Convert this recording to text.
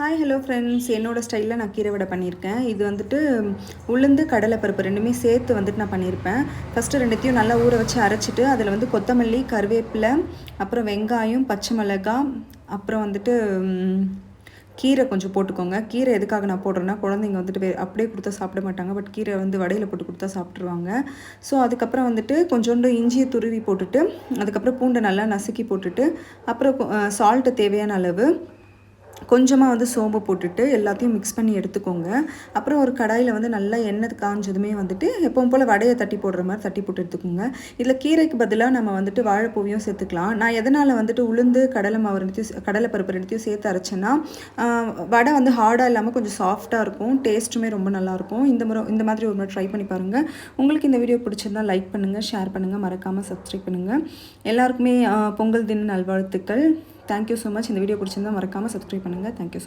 Hi hello friends, என்னோடய ஸ்டைலில் நான் கீரை வடை பண்ணியிருக்கேன். இது வந்துட்டு உளுந்து கடலைப்பருப்பு ரெண்டுமே சேர்த்து வந்துட்டு நான் பண்ணியிருப்பேன். ஃபஸ்ட்டு ரெண்டுத்தையும் நல்லா ஊற வச்சு அரைச்சிட்டு அதில் வந்து கொத்தமல்லி, கருவேப்பிலை, அப்புறம் வெங்காயம், பச்சை மிளகாய், அப்புறம் வந்துட்டு கீரை கொஞ்சம் போட்டுக்கோங்க. கீரை எதுக்காக நான் போடுறேன்னா, குழந்தைங்க வந்துட்டு அப்படியே கொடுத்தா சாப்பிட மாட்டாங்க. பட் கீரை வந்து வடையில் போட்டு கொடுத்தா சாப்பிட்ருவாங்க. ஸோ அதுக்கப்புறம் வந்துட்டு கொஞ்சோண்டு இஞ்சியை துருவி போட்டுட்டு, அதுக்கப்புறம் பூண்டை நல்லா நசுக்கி போட்டுட்டு, அப்புறம் சால்ட்டு தேவையான அளவு, கொஞ்சமாக வந்து சோம்பு போட்டுட்டு எல்லாத்தையும் மிக்ஸ் பண்ணி எடுத்துக்கோங்க. அப்புறம் ஒரு கடாயில் வந்து நல்லா எண்ணெய் காஞ்சதுமே வந்துட்டு எப்பவும் போல் வடையை தட்டி போடுற மாதிரி தட்டி போட்டு எடுத்துக்கோங்க. இதில் கீரைக்கு பதிலாக நம்ம வந்துட்டு வாழைப்பூவையும் சேர்த்துக்கலாம். நான் எதனால் வந்துட்டு உளுந்து கடலை மாவு ரெண்டுத்தையும் கடலை பருப்பு ரெண்டுத்தையும் சேர்த்து அரைச்சேன்னா, வடை வந்து ஹார்டாக இல்லாமல் கொஞ்சம் சாஃப்டாக இருக்கும். டேஸ்ட்டுமே ரொம்ப நல்லாயிருக்கும். இந்த மாதிரி ஒரு முறை ட்ரை பண்ணி பாருங்கள். உங்களுக்கு இந்த வீடியோ பிடிச்சிருந்தா லைக் பண்ணுங்கள், ஷேர் பண்ணுங்கள், மறக்காமல் சப்ஸ்கிரைப் பண்ணுங்கள். எல்லாருக்குமே பொங்கல் தின நல்வாழ்த்துக்கள். Thank you so much. இந்த வீடியோ பிடிச்சிருந்தா மறக்காமல் சப்ஸ்கிரைப் பண்ணுங்கள். தேங்க்யூ.